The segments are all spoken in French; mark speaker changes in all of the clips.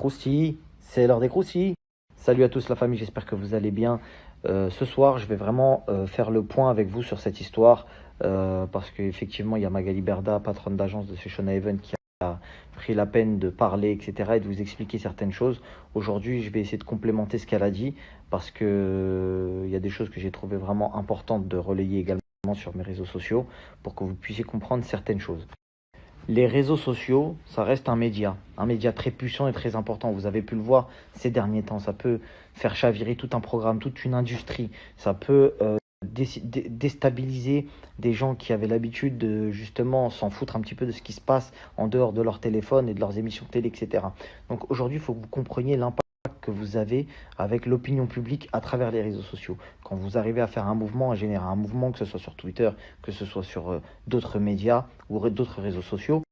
Speaker 1: Croustilles, c'est l'heure des croustilles. Salut à tous la famille, j'espère que vous allez bien. Ce soir, je vais vraiment faire le point avec vous sur cette histoire parce qu'effectivement, il y a Magali Berda, patronne d'agence de Session Haven, qui a pris la peine de parler, etc. et de vous expliquer certaines choses. Aujourd'hui, je vais essayer de complémenter ce qu'elle a dit parce que il y a des choses que j'ai trouvées vraiment importantes de relayer également sur mes réseaux sociaux pour que vous puissiez comprendre certaines choses. Les réseaux sociaux, ça reste un média très puissant et très important. Vous avez pu le voir ces derniers temps. Ça peut faire chavirer tout un programme, toute une industrie. Ça peut déstabiliser des gens qui avaient l'habitude de justement s'en foutre un petit peu de ce qui se passe en dehors de leur téléphone et de leurs émissions de télé, etc. Donc aujourd'hui, il faut que vous compreniez l'impact que vous avez avec l'opinion publique à travers les réseaux sociaux. Quand vous arrivez à faire un mouvement, à générer un mouvement, que ce soit sur Twitter, que ce soit sur d'autres médias ou d'autres réseaux sociaux,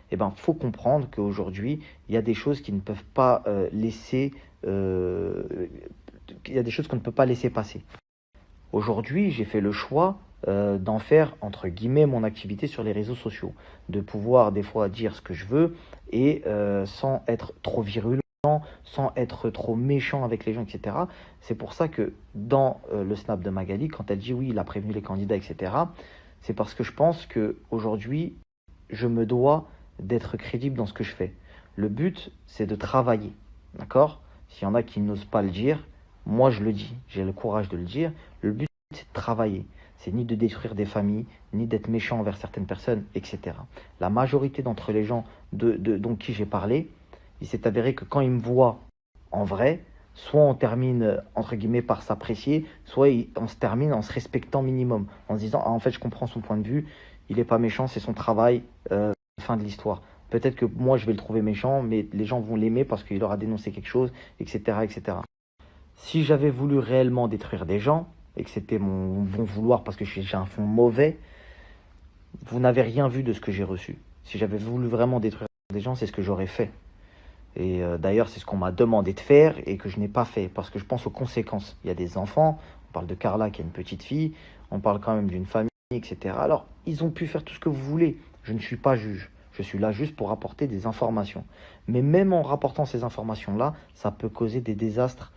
Speaker 1: eh ben, faut comprendre qu'aujourd'hui, il y a des choses qui ne peuvent pas il y a des choses qu'on ne peut pas laisser passer. Aujourd'hui, j'ai fait le choix d'en faire, entre guillemets, mon activité sur les réseaux sociaux. De pouvoir, des fois, dire ce que je veux et sans être trop virulent, sans être trop méchant avec les gens, etc. C'est pour ça que dans le snap de Magali, quand elle dit oui, il a prévenu les candidats, etc., c'est parce que je pense qu'aujourd'hui, je me dois d'être crédible dans ce que je fais. Le but, c'est de travailler, d'accord? S'il y en a qui n'osent pas le dire, moi je le dis, j'ai le courage de le dire. Le but, c'est de travailler. C'est ni de détruire des familles, ni d'être méchant envers certaines personnes, etc. La majorité d'entre les gens dont qui j'ai parlé, il s'est avéré que quand ils me voient en vrai, soit on termine, entre guillemets, par s'apprécier, soit on se termine en se respectant minimum, en se disant, ah, en fait, je comprends son point de vue, il n'est pas méchant, c'est son travail, fin de l'histoire. Peut-être que moi, je vais le trouver méchant, mais les gens vont l'aimer parce qu'il aura dénoncé quelque chose, etc., etc. Si j'avais voulu réellement détruire des gens, et que c'était mon bon vouloir parce que j'ai un fond mauvais, vous n'avez rien vu de ce que j'ai reçu. Si j'avais voulu vraiment détruire des gens, c'est ce que j'aurais fait. Et d'ailleurs, c'est ce qu'on m'a demandé de faire et que je n'ai pas fait parce que je pense aux conséquences. Il y a des enfants, on parle de Carla qui a une petite fille, on parle quand même d'une famille, etc. Alors, ils ont pu faire tout ce que vous voulez. Je ne suis pas juge. Je suis là juste pour apporter des informations. Mais même en rapportant ces informations-là, ça peut causer des désastres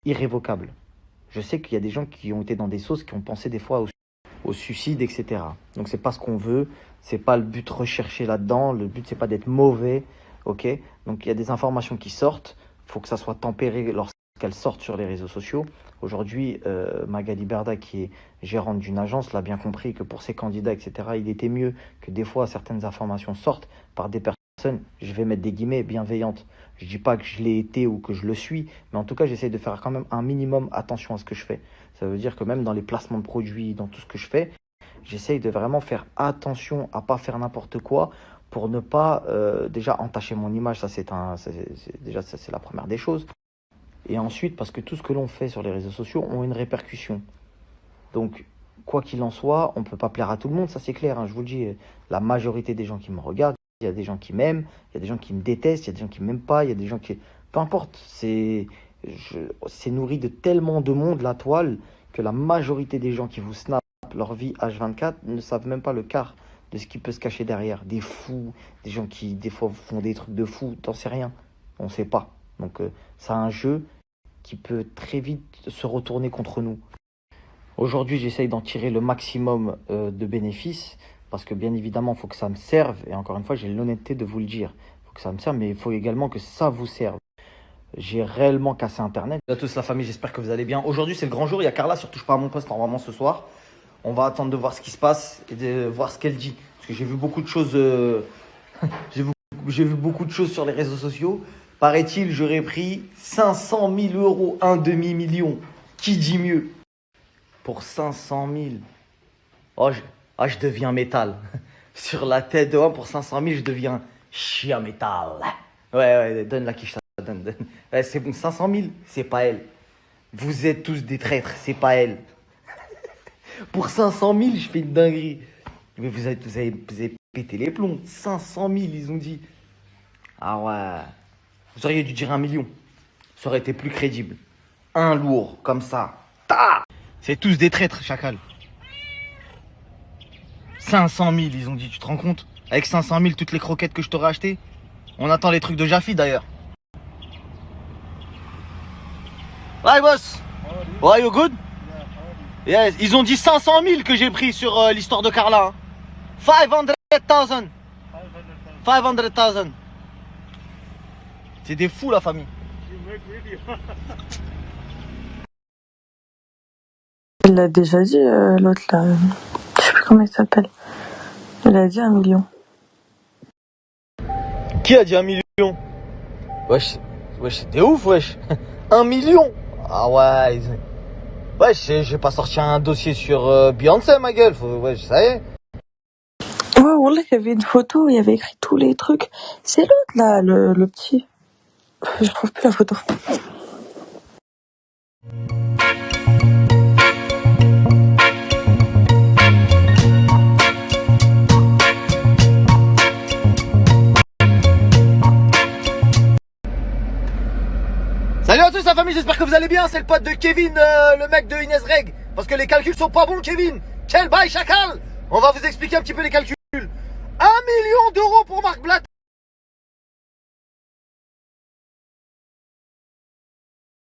Speaker 1: irrévocables. Je sais qu'il y a des gens qui ont été dans des sauces, qui ont pensé des fois au suicide, etc. Donc c'est pas ce qu'on veut, c'est pas le but recherché là-dedans. Le but c'est pas d'être mauvais, ok? Donc il y a des informations qui sortent, il faut que ça soit tempéré lorsqu'elles sortent sur les réseaux sociaux. Aujourd'hui, Magali Berda, qui est gérante d'une agence, l'a bien compris que pour ses candidats, etc., il était mieux que des fois certaines informations sortent par des personnes, je vais mettre des guillemets, bienveillantes. Je dis pas que je l'ai été ou que je le suis, mais en tout cas, j'essaie de faire quand même un minimum attention à ce que je fais. Ça veut dire que même dans les placements de produits, dans tout ce que je fais, j'essaye de vraiment faire attention à pas faire n'importe quoi pour ne pas déjà entacher mon image. Ça, déjà, ça, c'est la première des choses. Et ensuite, parce que tout ce que l'on fait sur les réseaux sociaux ont une répercussion. Donc, quoi qu'il en soit, on ne peut pas plaire à tout le monde, ça c'est clair, hein, je vous le dis. La majorité des gens qui me regardent, il y a des gens qui m'aiment, il y a des gens qui me détestent, il y a des gens qui ne m'aiment pas, il y a des gens qui... Peu importe, c'est nourri de tellement de monde, la toile, que la majorité des gens qui vous snappent leur vie H24 ne savent même pas le quart de ce qui peut se cacher derrière. Des fous, des gens qui des fois font des trucs de fous, t'en sais rien, on ne sait pas. Donc c'est un jeu qui peut très vite se retourner contre nous. Aujourd'hui, j'essaye d'en tirer le maximum de bénéfices parce que bien évidemment, il faut que ça me serve. Et encore une fois, j'ai l'honnêteté de vous le dire. Il faut que ça me serve, mais il faut également que ça vous serve. J'ai réellement cassé Internet. Salut à tous la famille, j'espère que vous allez bien. Aujourd'hui, c'est le grand jour. Il y a Carla sur Touche pas à mon poste normalement ce soir. On va attendre de voir ce qui se passe et de voir ce qu'elle dit. Parce que j'ai vu beaucoup de choses. J'ai vu beaucoup de choses sur les réseaux sociaux. Paraît-il, j'aurais pris 500 000 euros, un demi-million. Qui dit mieux? Pour 500 000. Oh, je deviens métal. Sur la tête de homme, pour 500 000, je deviens chien métal. Ouais, donne la quiche, donne. Ouais, c'est bon, 500 000, c'est pas elle. Vous êtes tous des traîtres, c'est pas elle. Pour 500 000, je fais une dinguerie. Mais vous avez pété les plombs. 500 000, ils ont dit. Ah ouais. Vous auriez dû dire 1 million. Ça aurait été plus crédible. Un lourd, comme ça. Ta! C'est tous des traîtres, chacal. 500 000, ils ont dit, tu te rends compte? Avec 500 000, toutes les croquettes que je t'aurais achetées. On attend les trucs de Jaffi, d'ailleurs. Hi boss. How are you good? Yes, ils ont dit 500 000 que j'ai pris sur l'histoire de Carla. Hein. 500,000. 500,000. C'est des fous la famille.
Speaker 2: Il l'a déjà dit, l'autre là. Je sais plus comment il s'appelle. Il a dit 1 million.
Speaker 1: Qui a dit 1 million? Wesh, t'es ouf, wesh. 1 million? Ah ouais. Wesh, j'ai pas sorti un dossier sur Beyoncé, ma gueule. Wesh, ça y est.
Speaker 2: Ouais, voilà, il y avait une photo où il y avait écrit tous les trucs. C'est l'autre là, le petit. Je trouve plus la photo.
Speaker 1: Salut à tous la famille, j'espère que vous allez bien. C'est le pote de Kevin, le mec de Inès Reg. Parce que les calculs sont pas bons, Kevin. Quel bail chacal. On va vous expliquer un petit peu les calculs. 1 million d'euros pour Marc Blatter.